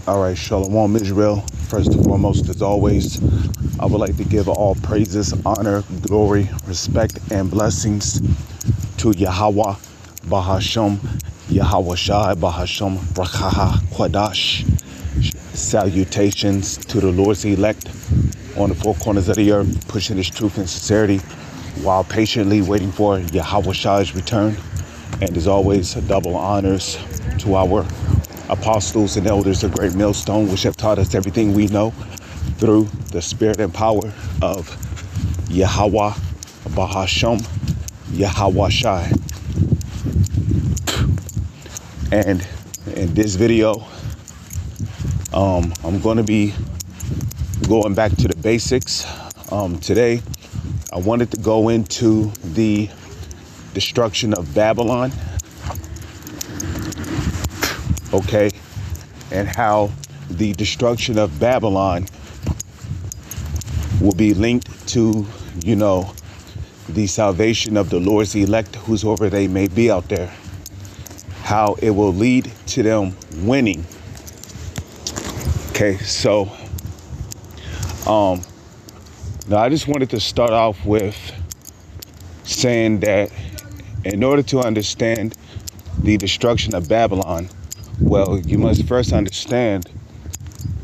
All right, Shalom Israel. First and foremost, as always, I would like to give all praises, honor, glory, respect, and blessings to Yahweh, Bahasham, Yahweh Shai, Bahasham, Rakaha, Kwadash. Salutations to the Lord's elect on the four corners of the earth, pushing His truth and sincerity while patiently waiting for Yahweh Shai's return. And as always, double honors to our apostles and elders of Great Millstone, which have taught us everything we know through the spirit and power of Yahweh, Bahasham, Yahweh Shai. And in this video, I'm going to be going back to the basics. Today, I wanted to go into the destruction of Babylon. Okay, and how the destruction of Babylon will be linked to, the salvation of the Lord's elect, whosoever they may be out there. How it will lead to them winning. Okay, so now I just wanted to start off with saying that in order to understand the destruction of Babylon, well, you must first understand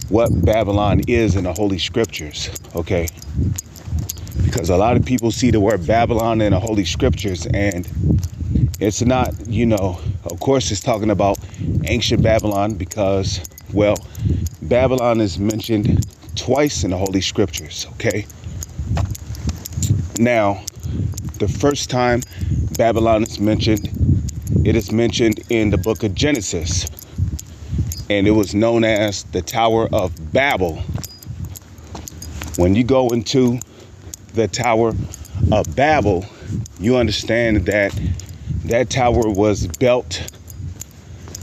what Babylon is in the Holy Scriptures, okay? Because a lot of people see the word Babylon in the Holy Scriptures, and it's not, of course it's talking about ancient Babylon because, well, Babylon is mentioned twice in the Holy Scriptures, okay? Now, the first time Babylon is mentioned, it is mentioned in the book of Genesis. And it was known as the Tower of Babel. When you go into the Tower of Babel, you understand that that tower was built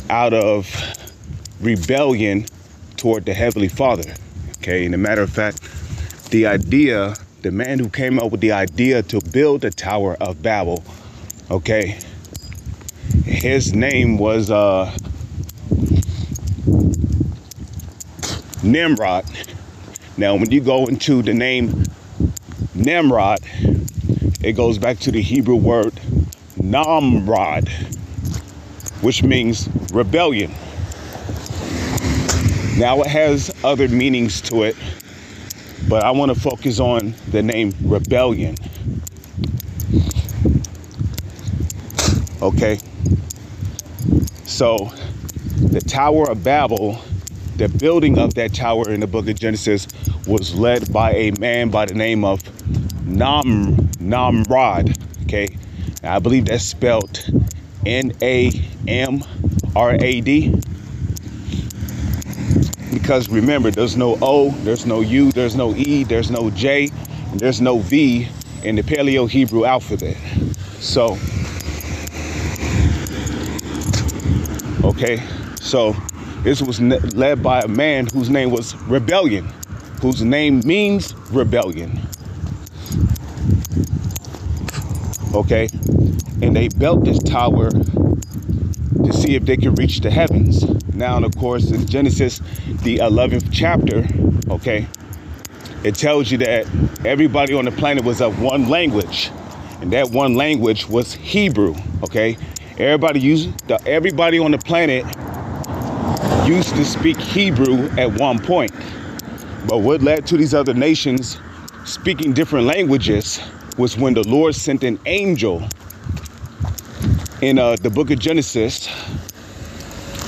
out of rebellion toward the Heavenly Father. Okay, and a matter of fact, the man who came up with the idea to build the Tower of Babel, okay, his name was Nimrod. Now, when you go into the name Nimrod, it goes back to the Hebrew word Namrod, which means rebellion. Now, it has other meanings to it, but I want to focus on the name rebellion. Okay, so the Tower of Babel, the building of that tower in the book of Genesis was led by a man by the name of Namrod. Okay, now, I believe that's spelled N-A-M-R-A-D. Because remember, there's no O, there's no U, there's no E, there's no J, and there's no V in the Paleo Hebrew alphabet. So, okay, so this was led by a man whose name was Rebellion, whose name means rebellion. Okay, and they built this tower to see if they could reach the heavens. Now, and of course, in Genesis, the 11th chapter, okay, it tells you that everybody on the planet was of one language, and that one language was Hebrew. Okay, everybody on the planet used to speak Hebrew at one point, but what led to these other nations speaking different languages was when the Lord sent an angel in the book of Genesis,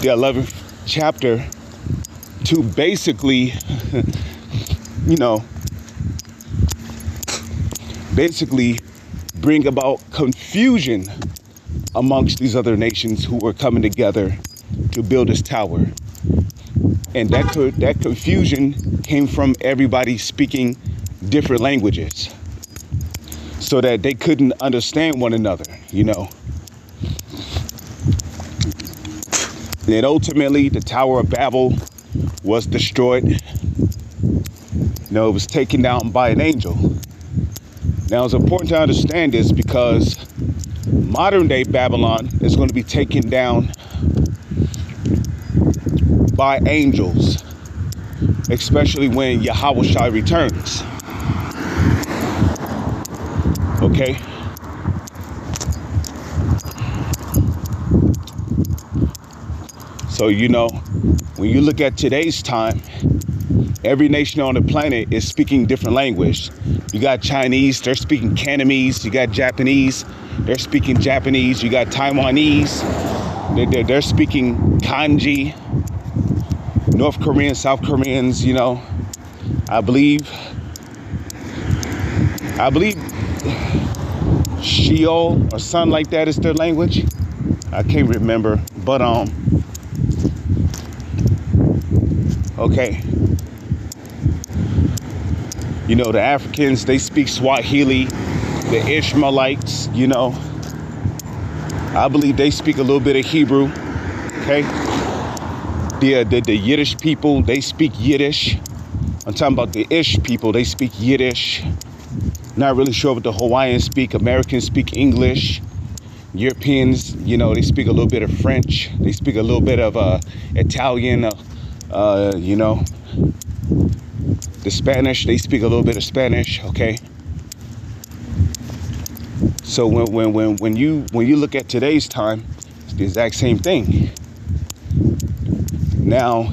the 11th chapter, to basically, basically bring about confusion amongst these other nations who were coming together to build this tower. And that confusion came from everybody speaking different languages so that they couldn't understand one another, Then ultimately, the Tower of Babel was destroyed. It was taken down by an angel. Now, it's important to understand this because modern day Babylon is going to be taken down by angels. especially when Yahushua returns. Okay? So, you know, when you look at today's time, every nation on the planet is speaking different language. You got Chinese, they're speaking Cantonese. You got Japanese, they're speaking Japanese. You got Taiwanese, they're speaking Kanji. North Koreans, South Koreans, you know, I believe Sheol or something like that is their language. I can't remember, but okay. You know, the Africans, they speak Swahili. The Ishmaelites, you know, I believe they speak a little bit of Hebrew. Okay. The Yiddish people, they speak Yiddish. I'm talking about the Ish people, they speak Yiddish. Not really sure what the Hawaiians speak. Americans speak English. Europeans, you know, they speak a little bit of French. They speak a little bit of Italian, you know. The Spanish, they speak a little bit of Spanish, okay? So when you look at today's time, it's the exact same thing. Now,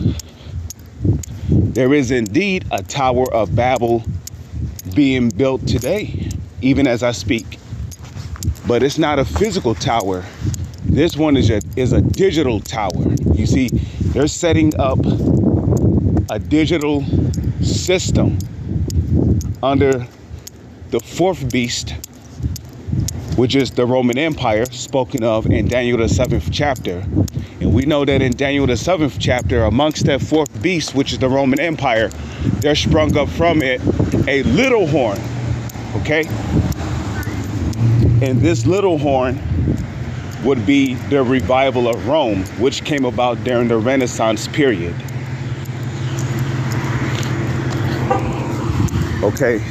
there is indeed a Tower of Babel being built today, even as I speak. But it's not a physical tower. This one is a digital tower. You see, they're setting up a digital system under the fourth beast, which is the Roman Empire, spoken of in Daniel the 7th chapter. And we know that in Daniel the 7th chapter, amongst that fourth beast, which is the Roman Empire, there sprung up from it a little horn, okay? And this little horn would be the revival of Rome, which came about during the Renaissance period. Okay.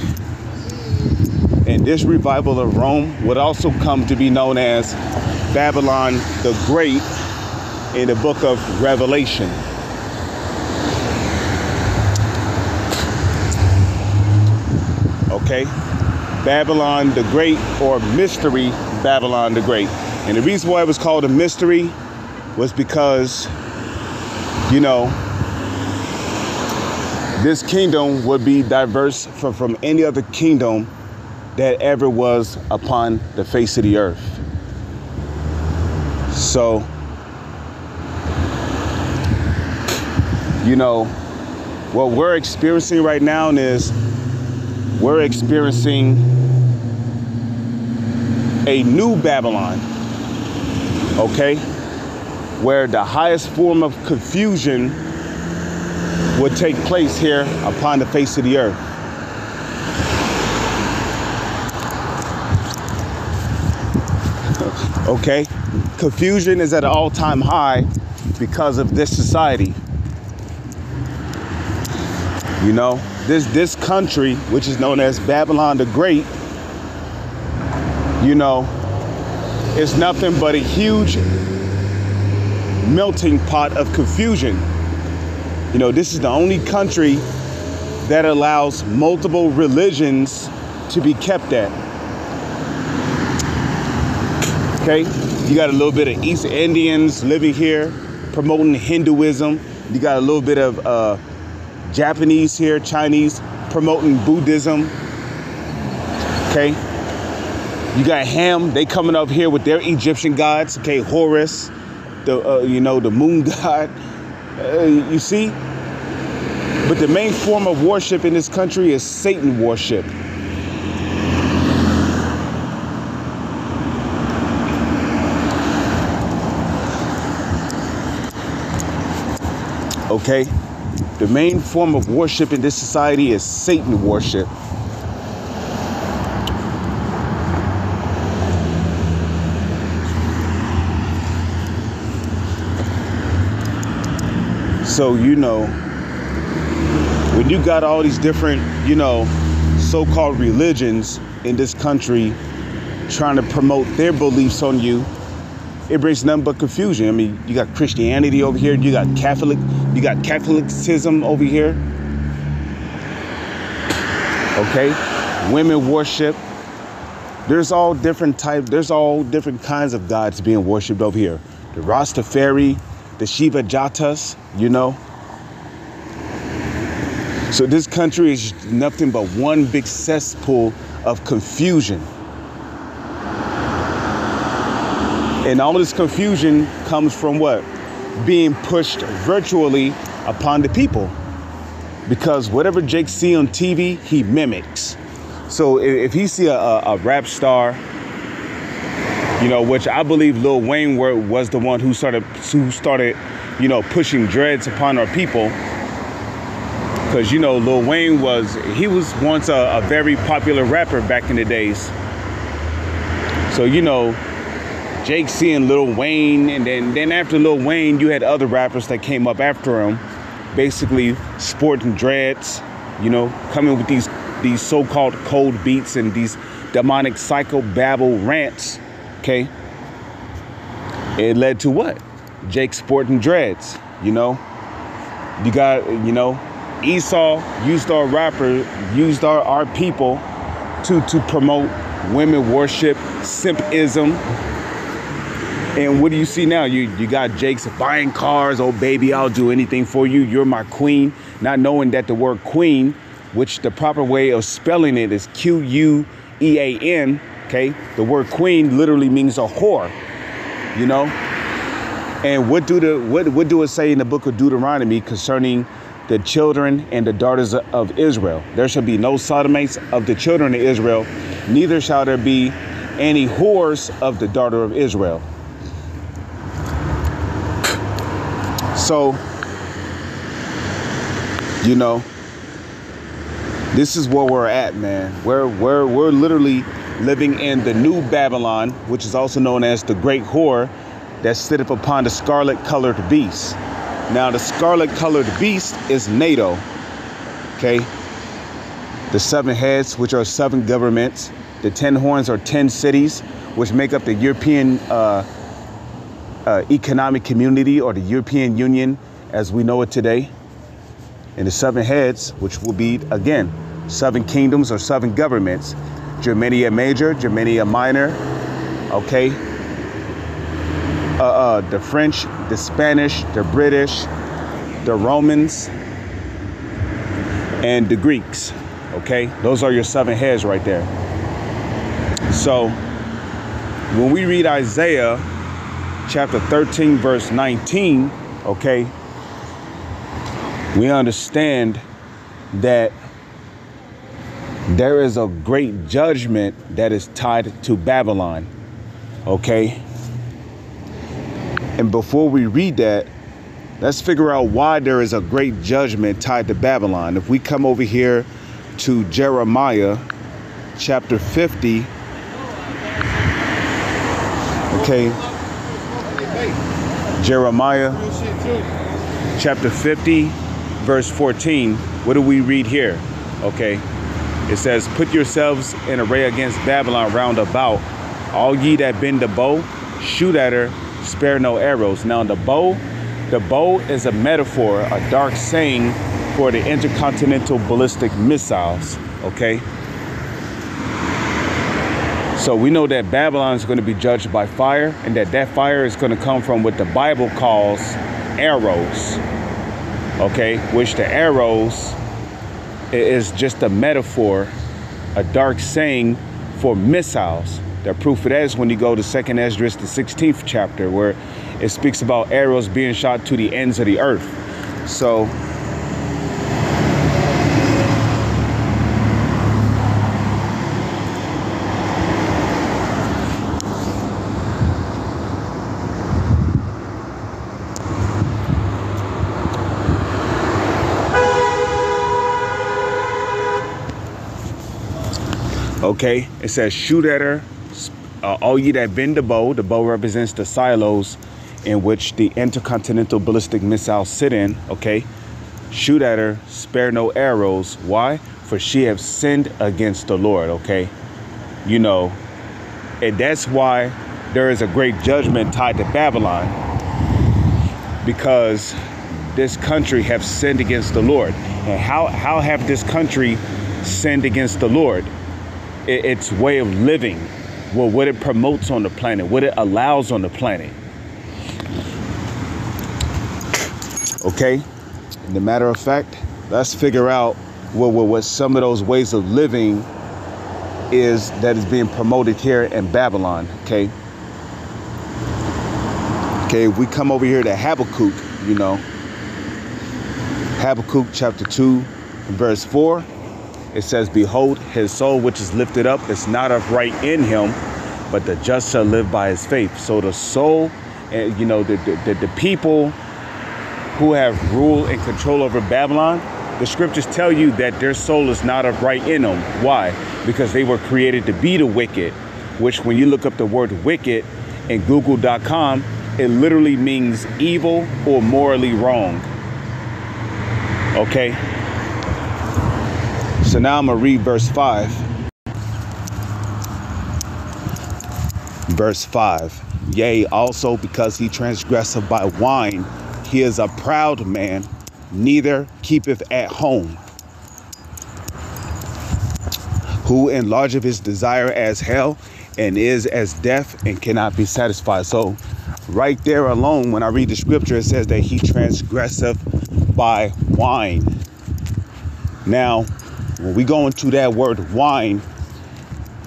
And this revival of Rome would also come to be known as Babylon the Great in the book of Revelation. Okay. Babylon the Great, or Mystery Babylon the Great. And the reason why it was called a mystery was because, you know, this kingdom would be diverse from any other kingdom that ever was upon the face of the earth. So, you know, what we're experiencing right now is we're experiencing a new Babylon, okay, where the highest form of confusion would take place here upon the face of the earth. Okay, confusion is at an all-time high because of this society. You know, this country, which is known as Babylon the Great, you know, is nothing but a huge melting pot of confusion. You know, this is the only country that allows multiple religions to be kept at. Okay, you got a little bit of East Indians living here promoting Hinduism. You got a little bit of Japanese here, Chinese promoting Buddhism. Okay, you got Ham, they coming up here with their Egyptian gods. Okay, Horus, the you know, the moon god. You see, but the main form of worship in this country is Satan worship. Okay, the main form of worship in this society is Satan worship. So, you know, when you got all these different, you know, so-called religions in this country trying to promote their beliefs on you, it brings nothing but confusion. I mean, you got Christianity over here, you got Catholicism over here, Okay, women worship. There's all different kinds of gods being worshipped over here. The Rastafari, the Shiva Jatas, you know. So this country is nothing but one big cesspool of confusion. And all of this confusion comes from what? Being pushed virtually upon the people. Because whatever Jake see on TV, he mimics. So if he see a rap star, you know, which I believe Lil Wayne was the one who started, you know, pushing dreads upon our people. Because, you know, Lil Wayne was once a very popular rapper back in the days. So, you know, Jake seeing Lil Wayne, and then after Lil Wayne, you had other rappers that came up after him, basically sporting dreads, you know, coming with these so-called cold beats and these demonic psychobabble rants, okay? It led to what? Jake sporting dreads, you know? You got, you know, Esau used our people to promote women worship, simpism. And what do you see now? You got Jake's buying cars. Oh, baby, I'll do anything for you. You're my queen. Not knowing that the word queen, which the proper way of spelling it is Quean. Okay. The word queen literally means a whore, you know. And what do it say in the book of Deuteronomy concerning the children and the daughters of Israel? There shall be no sodomites of the children of Israel, neither shall there be any whores of the daughter of Israel. So, you know, this is where we're at, man. We're literally living in the new Babylon, which is also known as the great whore that sitteth upon the scarlet-colored beast. Now, the scarlet-colored beast is NATO, okay? The 7 heads, which are 7 governments. The 10 horns are 10 cities, which make up the European economic community, or the European Union as we know it today. And the 7 heads, which will be, again, 7 kingdoms or 7 governments. Germania Major, Germania Minor, okay? The French, the Spanish, the British, the Romans, and the Greeks, okay? Those are your 7 heads right there. So when we read Isaiah chapter 13, verse 19, okay, we understand that there is a great judgment that is tied to Babylon, okay? And before we read that, let's figure out why there is a great judgment tied to Babylon. If we come over here to Jeremiah chapter 50, okay, Jeremiah chapter 50, verse 14, what do we read here? Okay, it says, put yourselves in array against Babylon round about, all ye that bend the bow, shoot at her, spare no arrows. Now the bow is a metaphor, a dark saying for the intercontinental ballistic missiles, okay? So we know that Babylon is going to be judged by fire, and that fire is going to come from what the Bible calls arrows, okay? Which the arrows is just a metaphor, a dark saying for missiles. The proof of that is when you go to 2nd Esdras, the 16th chapter, where it speaks about arrows being shot to the ends of the earth. So okay, it says, shoot at her, all ye that bend the bow. The bow represents the silos in which the intercontinental ballistic missiles sit in, okay? Shoot at her, spare no arrows. Why? For she have sinned against the Lord, okay? You know, and that's why there is a great judgment tied to Babylon, because this country have sinned against the Lord. And how have this country sinned against the Lord. Its way of living, what it promotes on the planet, what it allows on the planet. Okay, and the matter of fact, let's figure out what some of those ways of living is that is being promoted here in Babylon. Okay, if we come over here to Habakkuk, Habakkuk chapter 2, verse 4, it says, behold, his soul which is lifted up is not upright in him, but the just shall live by his faith. So the soul, the people who have rule and control over Babylon, the scriptures tell you that their soul is not upright in them. Why? Because they were created to be the wicked, which when you look up the word wicked in google.com, it literally means evil or morally wrong. Okay. So now I'm going to read verse 5. Verse 5. Yea, also because he transgresseth by wine, he is a proud man, neither keepeth at home. Who enlargeth his desire as hell, and is as deaf, and cannot be satisfied. So right there alone, when I read the scripture, it says that he transgresseth by wine. Now, when we go into that word wine,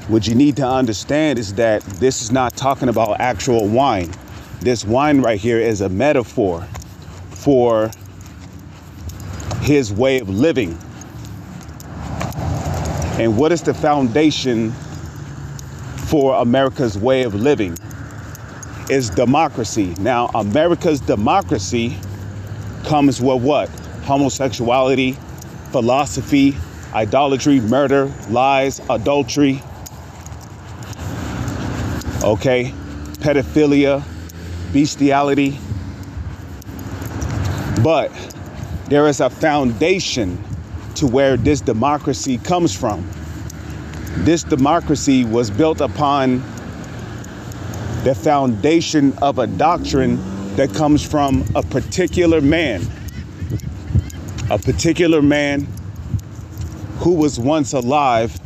what you need to understand is that this is not talking about actual wine. This wine right here is a metaphor for his way of living. And what is the foundation for America's way of living? Is democracy. Now, America's democracy comes with what? Homosexuality, philosophy, idolatry, murder, lies, adultery, okay, pedophilia, bestiality. But there is a foundation to where this democracy comes from. This democracy was built upon the foundation of a doctrine that comes from a particular man who was once alive,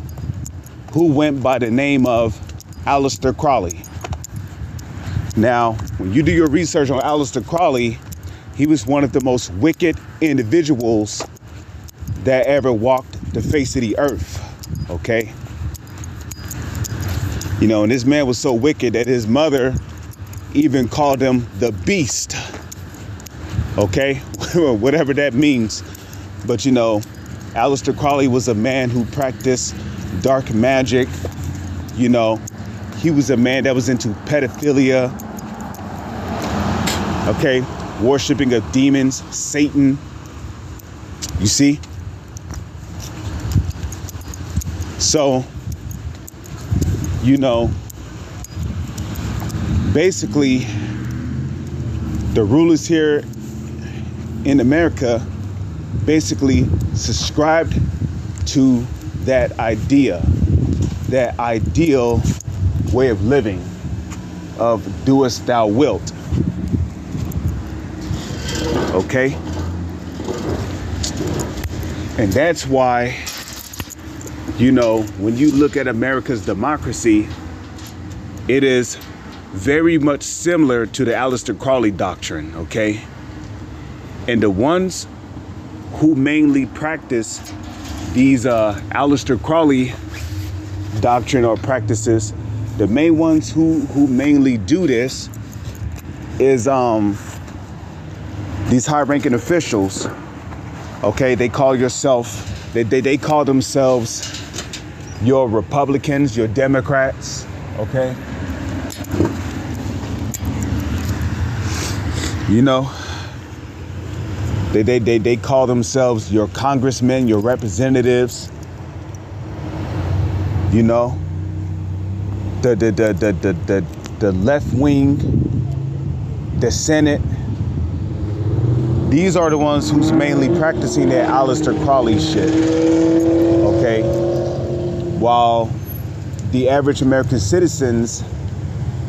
who went by the name of Aleister Crowley. Now, when you do your research on Aleister Crowley, he was one of the most wicked individuals that ever walked the face of the earth, okay? And this man was so wicked that his mother even called him the Beast, okay? Whatever that means. But, Aleister Crowley was a man who practiced dark magic. He was a man that was into pedophilia, okay? Worshipping of demons, Satan. You see? So, basically, the rulers here in America basically subscribed to that idea, that ideal way of living of doest thou wilt. Okay? And that's why, when you look at America's democracy, it is very much similar to the Aleister Crowley doctrine, okay? And the ones who mainly practice these Aleister Crowley doctrine or practices, the main ones who mainly do this is these high-ranking officials. Okay, they call themselves your Republicans, your Democrats. Okay, they call themselves your congressmen, your representatives. The left wing, the Senate. These are the ones who's mainly practicing their Aleister Crowley shit, okay? While the average American citizens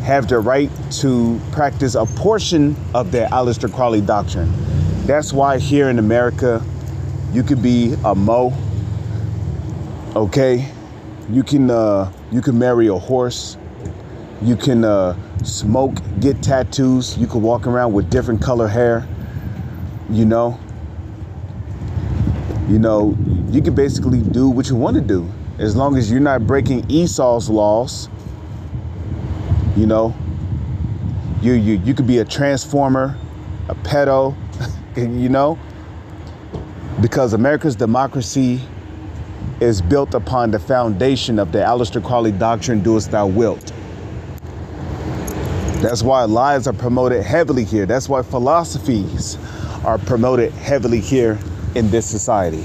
have the right to practice a portion of their Aleister Crowley doctrine. That's why here in America, you could be a Mo, Okay, you can marry a horse. You can smoke, get tattoos. You can walk around with different color hair. You know, you can basically do what you want to do as long as you're not breaking Esau's laws. You know, you could be a transformer, a pedo, you know, because America's democracy is built upon the foundation of the Aleister Crowley doctrine, do as thou wilt. That's why lies are promoted heavily here. That's why philosophies are promoted heavily here in this society.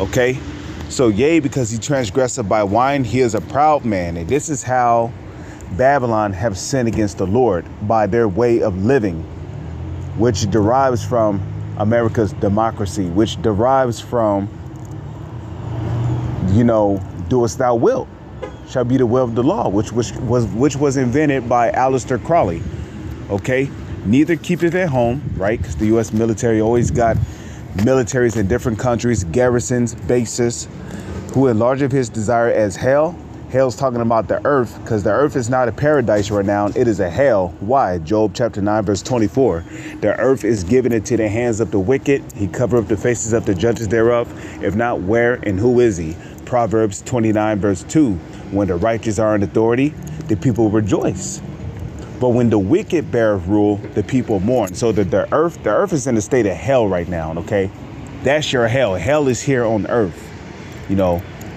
Okay? So yea, because he transgressed by wine, he is a proud man. And this is how Babylon have sinned against the Lord, by their way of living, which derives from America's democracy, which derives from, do as thou wilt shall be the will of the law, which was invented by Aleister Crowley. Okay, neither keepeth at home, right? Because the U.S. military always got militaries in different countries, garrisons, bases, who enlarge of his desire as hell. Hell's talking about the earth, because the earth is not a paradise right now. It is a hell. Why? Job chapter 9, verse 24. The earth is given into the hands of the wicked. He covereth the faces of the judges thereof. If not, where and who is he? Proverbs 29, verse 2. When the righteous are in authority, the people rejoice. But when the wicked beareth rule, the people mourn. So that the earth is in a state of hell right now, okay? That's your hell. Hell is here on earth.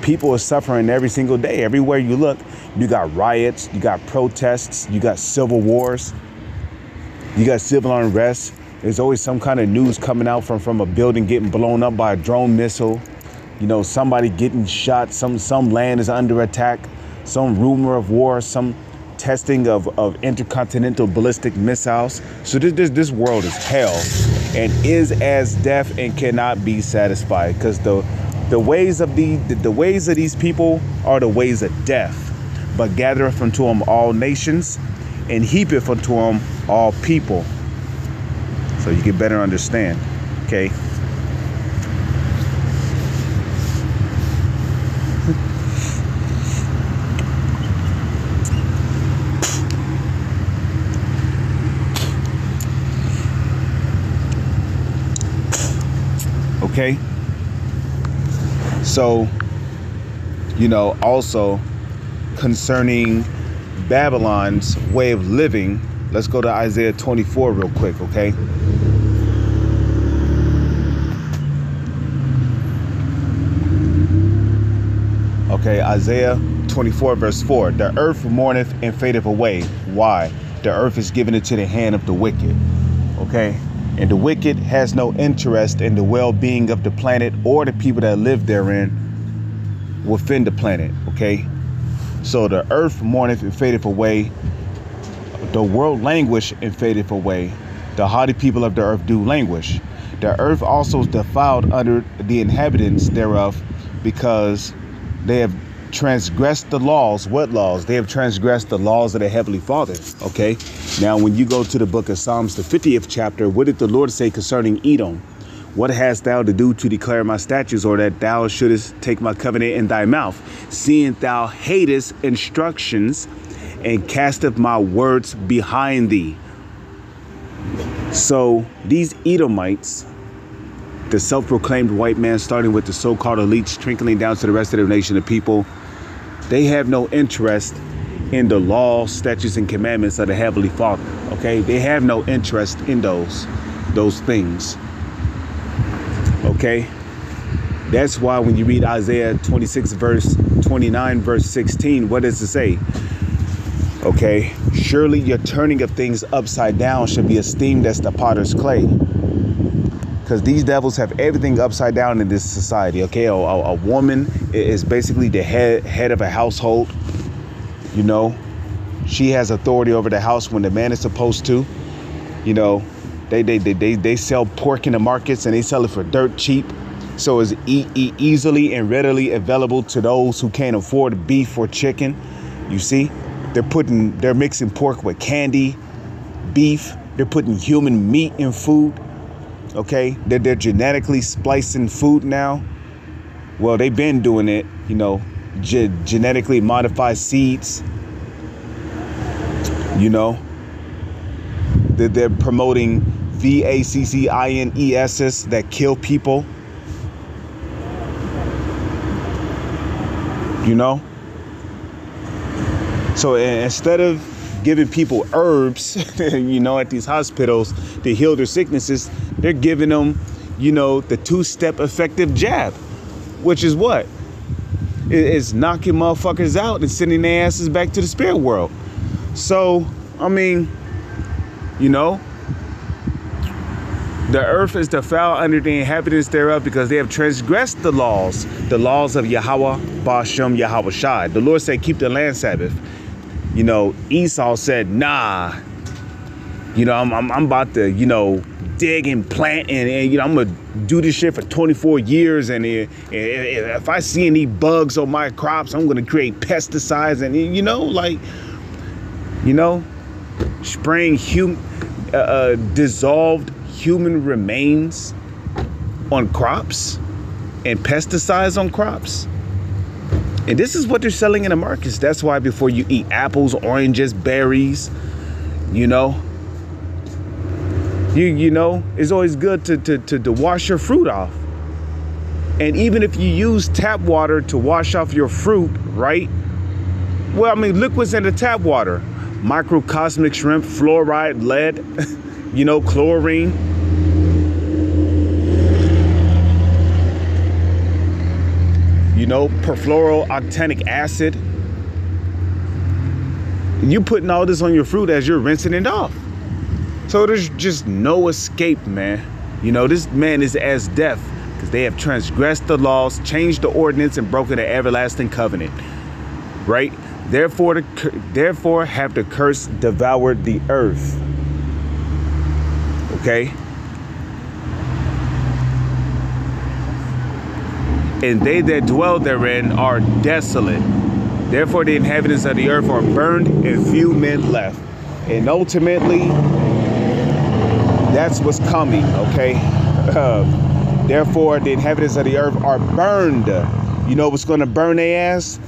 People are suffering every single day. Everywhere you look, you got riots, you got protests, you got civil wars, you got civil unrest. There's always some kind of news coming out from a building getting blown up by a drone missile. Somebody getting shot, some land is under attack, some rumor of war, some testing of intercontinental ballistic missiles. So this world is hell and is as death and cannot be satisfied, because the ways of these people are the ways of death. But gathereth unto them all nations, and heapeth unto them all people. So you can better understand. Okay. Okay. So, also concerning Babylon's way of living, let's go to Isaiah 24 real quick, okay? Okay, Isaiah 24, verse 4. The earth mourneth and fadeth away. Why? The earth is given into the hand of the wicked, okay? And the wicked has no interest in the well-being of the planet or the people that live therein within the planet, okay? So the earth mourneth and fadeth away. The world languish and fadeth away. The haughty people of the earth do languish. The earth also is defiled under the inhabitants thereof, because they have transgressed the laws. What laws? They have transgressed the laws of the Heavenly Father. Okay. Now, when you go to the book of Psalms, the 50th chapter, what did the Lord say concerning Edom? What hast thou to do to declare my statutes, or that thou shouldest take my covenant in thy mouth, seeing thou hatest instructions and casteth my words behind thee? So these Edomites, the self-proclaimed white man, starting with the so-called elites, trickling down to the rest of the nation of people, they have no interest in the law, statutes, and commandments of the Heavenly Father. Okay, they have no interest in those things. Okay, that's why when you read Isaiah 26 verse 29 verse 16, what does it say? Okay, surely your turning of things upside down should be esteemed as the potter's clay. Because these devils have everything upside down in this society. Okay, a woman is basically the head of a household. She has authority over the house when the man is supposed to. They sell pork in the markets, and they sell it for dirt cheap. So it's easily and readily available to those who can't afford beef or chicken. You see, they're mixing pork with candy, beef. They're putting human meat in food. Okay, they're genetically splicing food now. Well, they've been doing it, you know, genetically modified seeds, you know, they're promoting VACCINES that kill people, you know. So instead of giving people herbs, you know, at these hospitals to heal their sicknesses, they're giving them, you know, the 2-step effective jab, which is what? It's knocking motherfuckers out and sending their asses back to the spirit world. So, I mean, you know, the earth is defiled under the inhabitants thereof because they have transgressed the laws of Yahweh, Bashem, Yahweh Shai. The Lord said, keep the land Sabbath. You know, Esau said, nah, you know, I'm about to, you know, dig and plant and you know, I'm going to do this shit for 24 years. And if I see any bugs on my crops, I'm going to create pesticides and, you know, like, you know, spraying dissolved human remains on crops and pesticides on crops. And this is what they're selling in the markets. That's why before you eat apples, oranges, berries, you know, you know, it's always good to wash your fruit off. And even if you use tap water to wash off your fruit, right? Well, I mean, look what's in the tap water. Microcosmic shrimp, fluoride, lead, you know, chlorine. You know, perfluorooctanic acid. And you putting all this on your fruit as you're rinsing it off. So there's just no escape, man. You know, this man is as death because they have transgressed the laws, changed the ordinance, and broken the everlasting covenant. Right? Therefore have the curse devoured the earth. Okay? And they that dwell therein are desolate. Therefore the inhabitants of the earth are burned and few men left. And ultimately, that's what's coming, okay? Therefore the inhabitants of the earth are burned. You know what's going to burn their ass?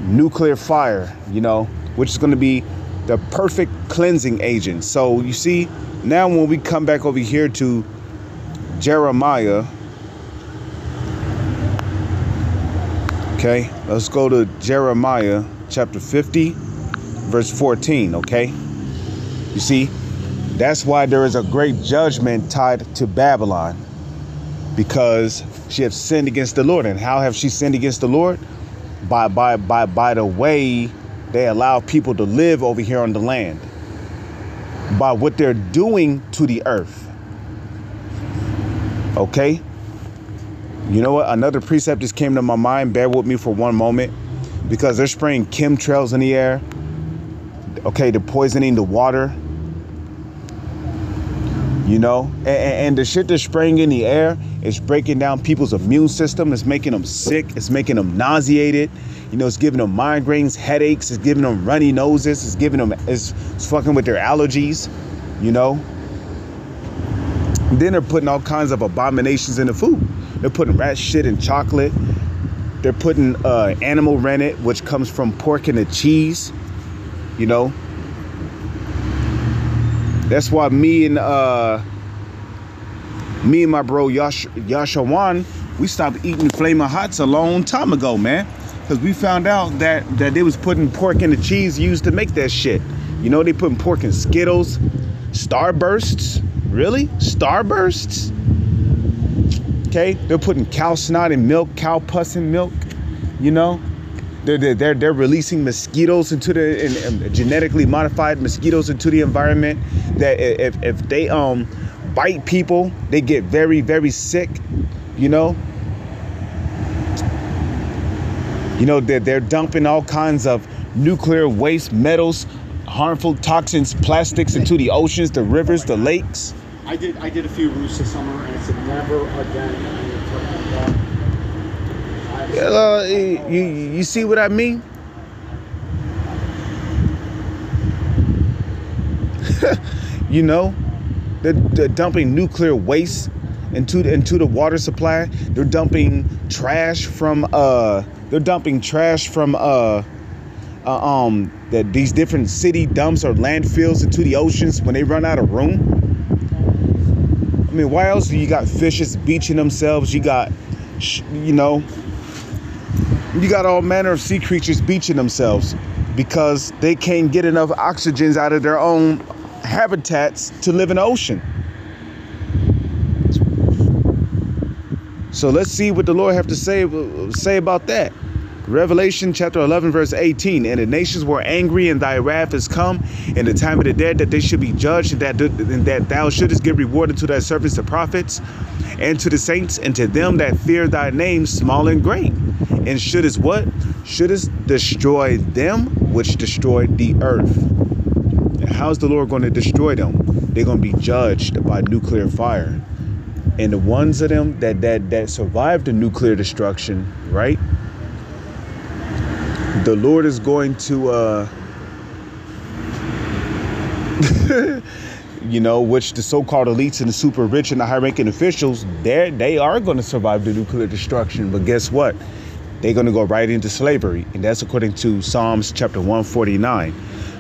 Nuclear fire, you know, which is going to be the perfect cleansing agent. So you see, now when we come back over here to Jeremiah, okay, let's go to Jeremiah chapter 50, verse 14, okay? You see, that's why there is a great judgment tied to Babylon, because she has sinned against the Lord. And how have she sinned against the Lord? By the way they allow people to live over here on the land, by what they're doing to the earth. Okay? You know what? Another precept just came to my mind. Bear with me for one moment, because they're spraying chemtrails in the air. Okay, they're poisoning the water. You know, and the shit they're spraying in the air is breaking down people's immune system. It's making them sick. It's making them nauseated. You know, it's giving them migraines, headaches. It's giving them runny noses. It's fucking with their allergies, you know. And then they're putting all kinds of abominations in the food. They're putting rat shit in chocolate. They're putting animal rennet, which comes from pork and the cheese, you know. That's why me and my bro Yashawan, we stopped eating Flamin' Hots a long time ago, man. Because we found out that they was putting pork in the cheese used to make that shit. You know, they putting pork in Skittles, Starbursts. Really? Starbursts? Okay, they're putting cow snot in milk, cow pus in milk, you know. They're releasing mosquitoes into the genetically modified mosquitoes into the environment. That if they bite people, they get very, very sick. You know. You know, they're dumping all kinds of nuclear waste, metals, harmful toxins, plastics into the oceans, the rivers, the lakes. I did a few roofs this summer, and I said never again. You see what I mean? You know, they're dumping nuclear waste. into the water supply. They're dumping trash from that these different city dumps or landfills into the oceans when they run out of room. I mean, why else do you got fishes beaching themselves? You got, you got all manner of sea creatures beaching themselves because they can't get enough oxygen out of their own habitats to live in the ocean. So let's see what the Lord have to say about that. Revelation chapter 11, verse 18. And the nations were angry, and thy wrath is come, in the time of the dead, that they should be judged, and that thou shouldest give reward unto thy servants, the prophets, and to the saints, and to them that fear thy name, small and great. And shouldest what? Shouldest destroy them which destroyed the earth. And how's the Lord going to destroy them? They're going to be judged by nuclear fire. And the ones of them that survived the nuclear destruction, right? The Lord is going to, which the so-called elites and the super rich and the high-ranking officials, they are going to survive the nuclear destruction. But guess what? They're going to go right into slavery. And that's according to Psalms chapter 149.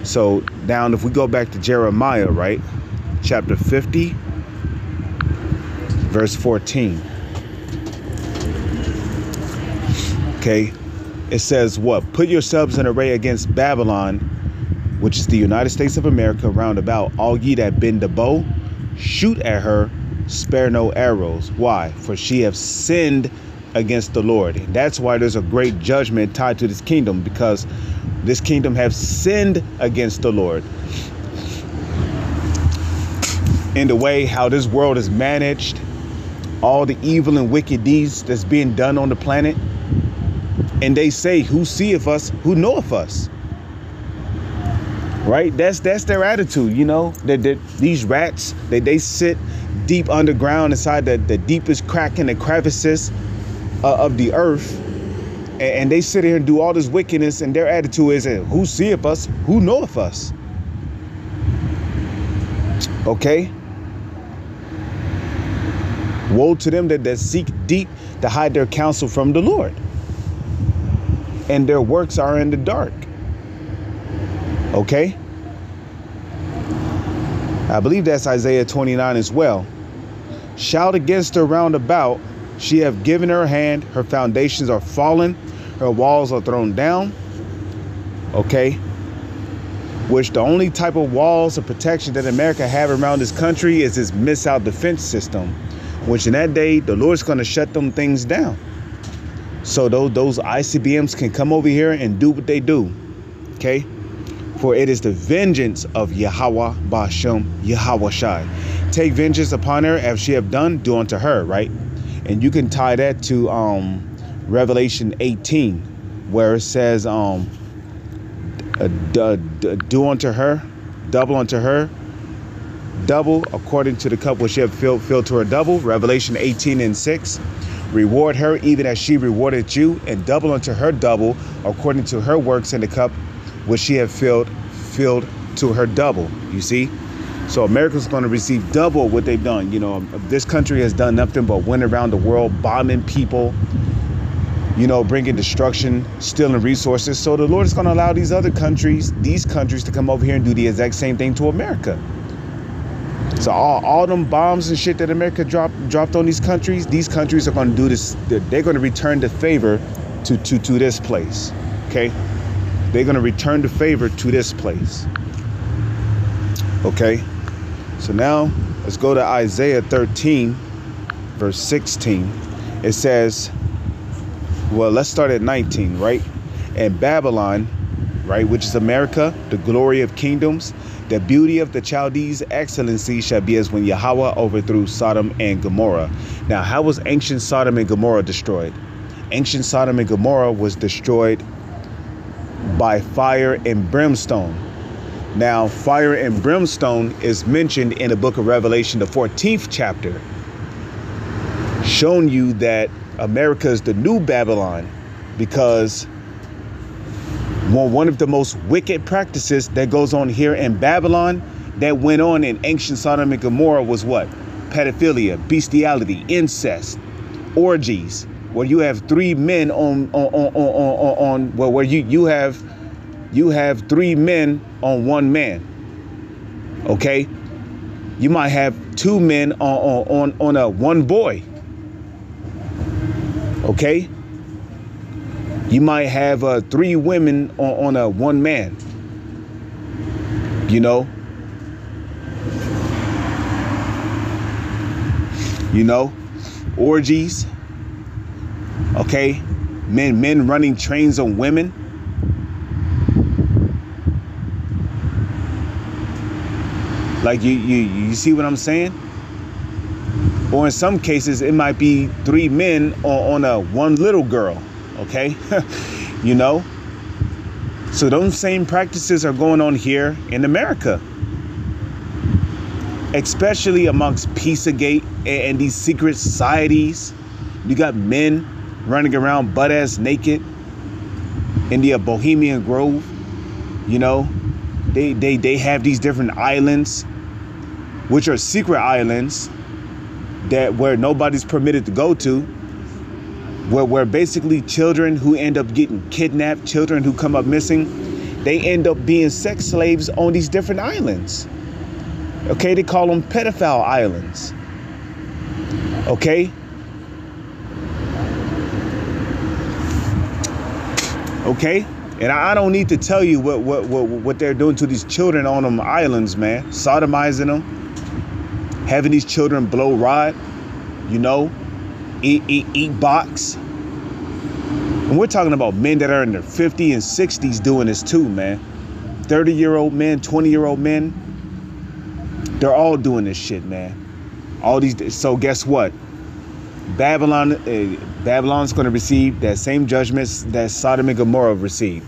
So now if we go back to Jeremiah, right? Chapter 50, verse 14. Okay. It says what? Put yourselves in array against Babylon, which is the United States of America, round about. All ye that bend the bow, shoot at her, spare no arrows. Why? For she have sinned against the Lord. And that's why there's a great judgment tied to this kingdom, because this kingdom have sinned against the Lord. In the way how this world is managed, all the evil and wicked deeds that's being done on the planet. And they say, who seeth us, who knoweth us? Right? That's their attitude, that these rats, they sit deep underground inside the deepest crack in the crevices of the earth. And they sit here and do all this wickedness. And their attitude is, who seeth us, who knoweth us? Okay? Woe to them that seek deep to hide their counsel from the Lord. And their works are in the dark. Okay? I believe that's Isaiah 29 as well. Shout against her round about. She have given her hand. Her foundations are fallen. Her walls are thrown down. Okay? Which the only type of walls of protection that America have around this country is this missile defense system. Which in that day, the Lord's going to shut them things down. So those ICBMs can come over here and do what they do. Okay? For it is the vengeance of Yahweh Ba'ashem Yahweh Shai. Take vengeance upon her as she have done, do unto her, right? And you can tie that to Revelation 18, where it says do unto her, double unto her, double according to the cup which she have filled to her double. Revelation 18:6. Reward her even as she rewarded you, and double unto her double according to her works in the cup which she have filled to her double. You see? So America's going to receive double what they've done. This country has done nothing but went around the world bombing people, bringing destruction, stealing resources. So the Lord is going to allow these countries to come over here and do the exact same thing to America. So all them bombs and shit that America dropped on these countries are going to do this. They're going to return the favor to this place. Okay? They're going to return the favor to this place. Okay? So now let's go to Isaiah 13, verse 16. It says, well, let's start at 19, right? And Babylon, right, which is America, the glory of kingdoms, the beauty of the Chaldees' excellency shall be as when Yahweh overthrew Sodom and Gomorrah. Now, how was ancient Sodom and Gomorrah destroyed? Ancient Sodom and Gomorrah was destroyed by fire and brimstone. Now, fire and brimstone is mentioned in the book of Revelation, the 14th chapter, showing you that America is the new Babylon, because one of the most wicked practices that goes on here in Babylon that went on in ancient Sodom and Gomorrah was what? pedophilia, bestiality, incest, orgies, where you have three men where you have three men on one man. Okay, you might have two men on a one boy. Okay, you might have three women on a one man. Orgies. Okay, men running trains on women. Like you see what I'm saying? Or in some cases, it might be three men on a one little girl. Okay, So those same practices are going on here in America, especially amongst Pizzagate and these secret societies. You got men running around butt ass naked in the Bohemian Grove. They have these different islands, which are secret islands where nobody's permitted to go to, where basically children who end up getting kidnapped, children who come up missing, they end up being sex slaves on these different islands. Okay, they call them pedophile islands. Okay. Okay, and I don't need to tell you what they're doing to these children on them islands, man. Sodomizing them, having these children blow rod, eat box. And we're talking about men that are in their 50s and 60s doing this too, man. 30-year-old men, 20-year-old men, they're all doing this shit, man. All these. So guess what? Babylon's going to receive that same judgments that Sodom and Gomorrah received.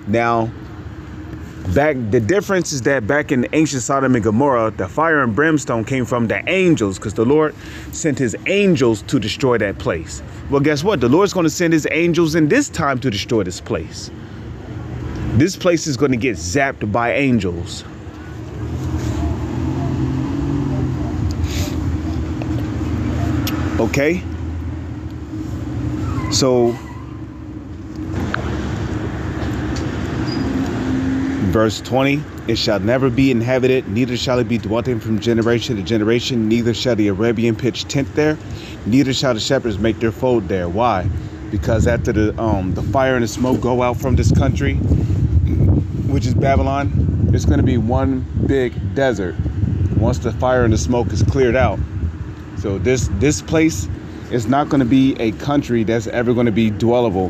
Now, the difference is that back in ancient Sodom and Gomorrah, the fire and brimstone came from the angels, because the Lord sent his angels to destroy that place. Well, guess what? The Lord's going to send his angels in this time to destroy this place. This place is going to get zapped by angels. Okay? So, verse 20, it shall never be inhabited, neither shall it be dwelt in from generation to generation, neither shall the Arabian pitch tent there, neither shall the shepherds make their fold there. Why? Because after the fire and the smoke go out from this country, which is Babylon, it's going to be one big desert once the fire and the smoke is cleared out. So this place is not going to be a country that's ever going to be dwellable.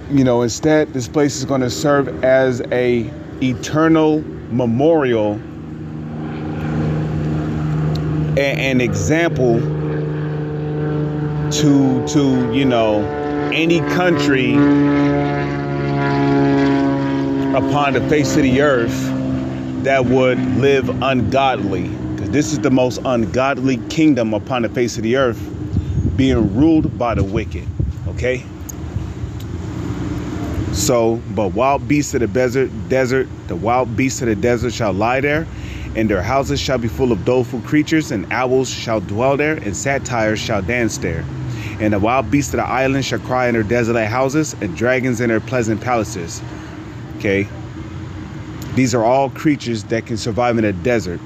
Instead, this place is going to serve as a eternal memorial, an example to any country upon the face of the earth that would live ungodly. Because this is the most ungodly kingdom upon the face of the earth, being ruled by the wicked. Okay? So, but wild beasts of the desert, the wild beasts of the desert shall lie there, and their houses shall be full of doleful creatures, and owls shall dwell there, and satyrs shall dance there. And the wild beasts of the island shall cry in their desolate houses, and dragons in their pleasant palaces. Okay? These are all creatures that can survive in a desert.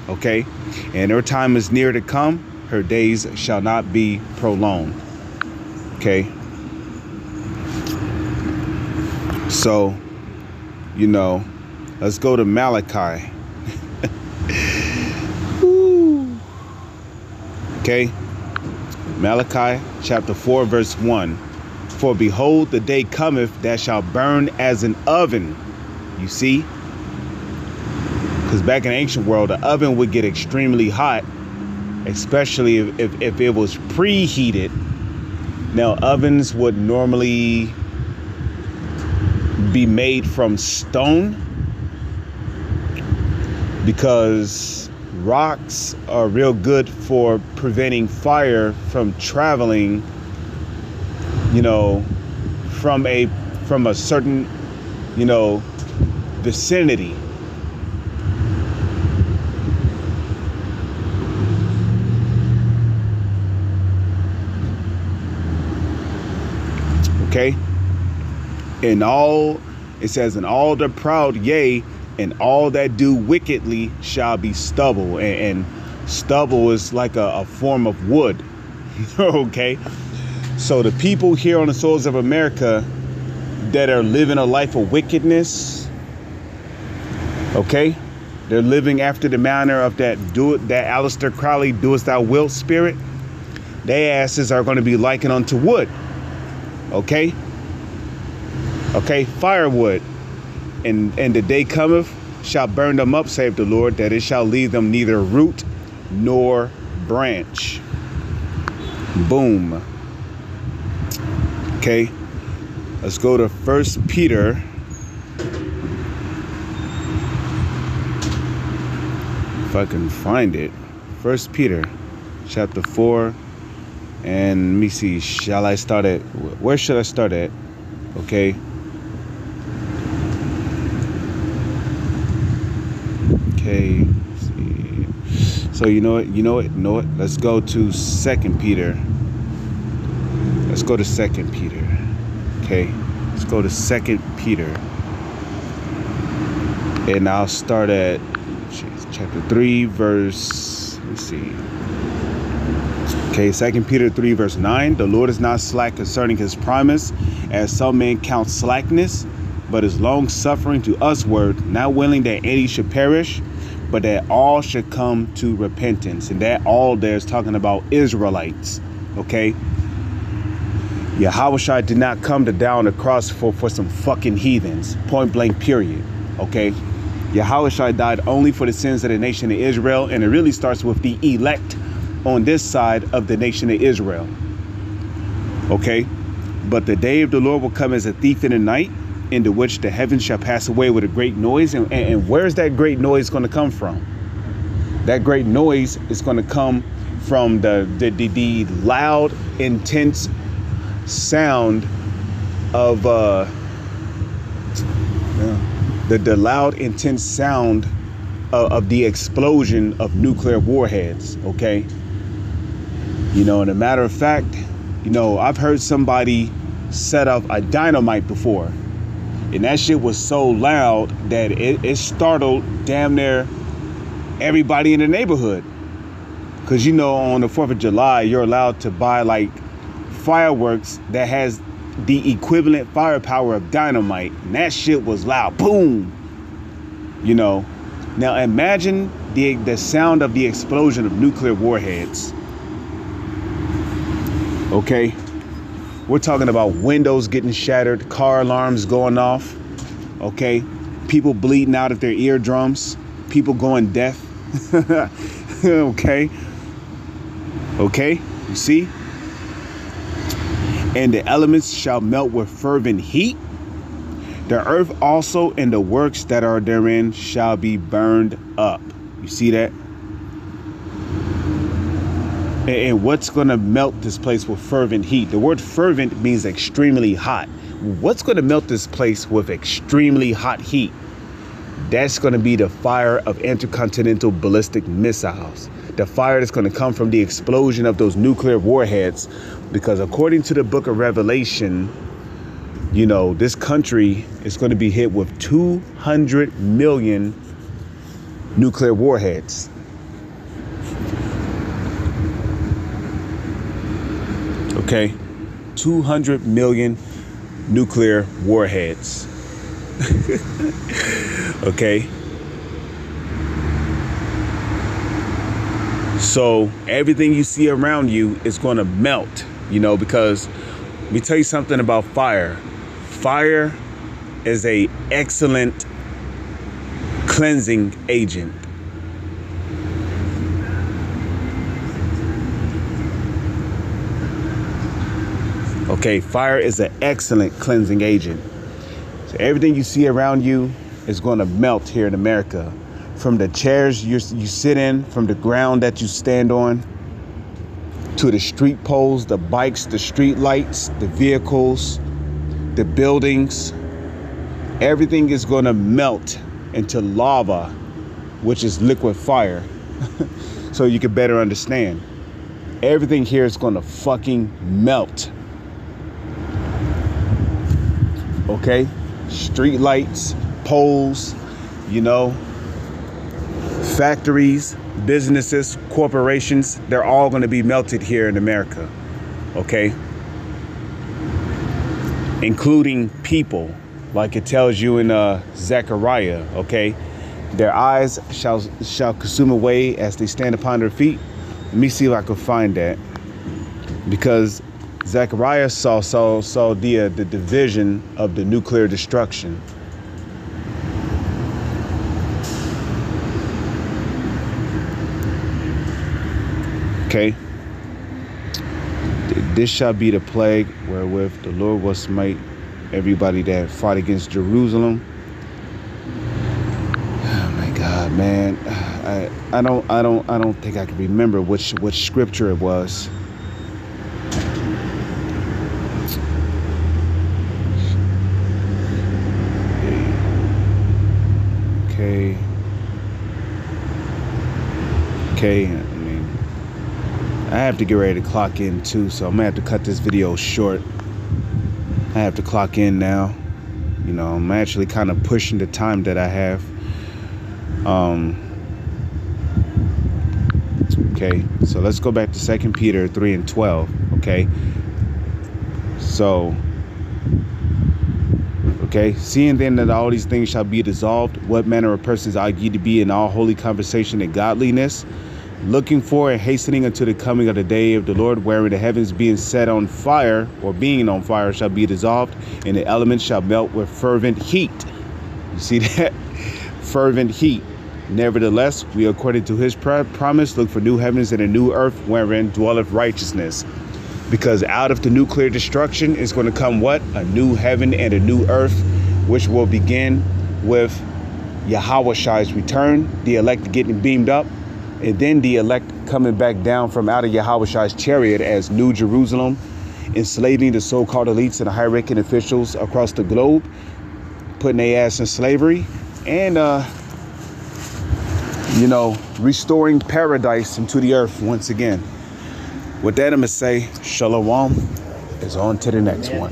Okay? And her time is near to come. Her days shall not be prolonged. Okay? So, let's go to Malachi. Okay? Malachi chapter 4 verse 1. For behold, the day cometh that shall burn as an oven. You see? Because back in the ancient world, the oven would get extremely hot, especially if it was preheated. Now, ovens would normally be made from stone, because rocks are real good for preventing fire from traveling, from a certain, vicinity. Okay? And all, it says, and all the proud, yea, and all that do wickedly shall be stubble. And stubble is like a form of wood. Okay? So the people here on the soils of America that are living a life of wickedness, okay, they're living after the manner of that Aleister Crowley doest thou wilt spirit. Their asses are going to be likened unto wood. Okay, firewood, and the day cometh shall burn them up, saith the Lord, that it shall leave them neither root nor branch. Boom. Okay, let's go to 1 Peter. If I can find it. 1 Peter chapter 4. And let me see, shall I start at, where should I start at? Okay. Okay, let's see. So you know what? Let's go to 2 Peter. Let's go to 2 Peter. Okay, let's go to 2 Peter. And I'll start at chapter 3, verse, let's see. Okay, 2 Peter 3, verse 9. The Lord is not slack concerning his promise, as some men count slackness, but is long suffering to usward, not willing that any should perish, but that all should come to repentance. And that all there is talking about Israelites. Okay. Yahweh did not come to die on the cross for some fucking heathens. Point blank, period. Okay. Yahweh died only for the sins of the nation of Israel. And it really starts with the elect on this side of the nation of Israel. Okay. But the day of the Lord will come as a thief in the night, into which the heavens shall pass away with a great noise. And where's that great noise going to come from? That great noise is going to come from the loud, intense sound of the loud, intense sound of the explosion of nuclear warheads. Okay. You know, and a matter of fact, you know, I've heard somebody set up a dynamite before, and that shit was so loud that it startled damn near everybody in the neighborhood. Because, you know, on the 4th of July, you're allowed to buy like fireworks that has the equivalent firepower of dynamite. And that shit was loud. Boom. You know, now imagine the sound of the explosion of nuclear warheads. Okay. We're talking about windows getting shattered, car alarms going off. Okay. People bleeding out of their eardrums. People going deaf. Okay. Okay. You see? And the elements shall melt with fervent heat. The earth also and the works that are therein shall be burned up. You see that? And what's going to melt this place with fervent heat? The word fervent means extremely hot. What's going to melt this place with extremely hot heat? That's going to be the fire of intercontinental ballistic missiles. The fire that's going to come from the explosion of those nuclear warheads. Because according to the book of Revelation, you know, this country is going to be hit with 200 million nuclear warheads. Okay, 200 million nuclear warheads. Okay. So everything you see around you is going to melt, you know, because let me tell you something about fire. Fire is an excellent cleansing agent. Okay, fire is an excellent cleansing agent. So everything you see around you is going to melt here in America. From the chairs you sit in, from the ground that you stand on, to the street poles, the bikes, the street lights, the vehicles, the buildings. Everything is going to melt into lava, which is liquid fire. So you can better understand. Everything here is going to fucking melt. okay? Street lights, poles, you know, factories, businesses, corporations, they're all going to be melted here in America, okay? Including people, like it tells you in Zechariah, okay? Their eyes shall consume away as they stand upon their feet. Let me see if I can find that, because Zechariah saw the division of the nuclear destruction. Okay. This shall be the plague wherewith the Lord will smite everybody that fought against Jerusalem. Oh my God, man. I don't think I can remember which scripture it was. Okay. I mean, I have to get ready to clock in too, so I'm gonna have to cut this video short. I have to clock in now. You know, I'm actually kind of pushing the time that I have. Okay, so let's go back to 2 Peter 3:12. Okay, so okay, seeing then that all these things shall be dissolved, what manner of persons ought ye to be in all holy conversation and godliness, looking for and hastening unto the coming of the day of the Lord, wherein the heavens being set on fire, or being on fire, shall be dissolved, and the elements shall melt with fervent heat. You see that? Fervent heat. Nevertheless, we, according to his promise, look for new heavens and a new earth, wherein dwelleth righteousness. Because out of the nuclear destruction is going to come what? A new heaven and a new earth, which will begin with Yahweh's return, the elect getting beamed up, and then the elect coming back down from out of Yahweh's chariot as New Jerusalem, enslaving the so-called elites and the high-ranking officials across the globe, putting their ass in slavery, and, you know, restoring paradise into the earth once again. With that, I'm going to say, Shalom is on to the next one.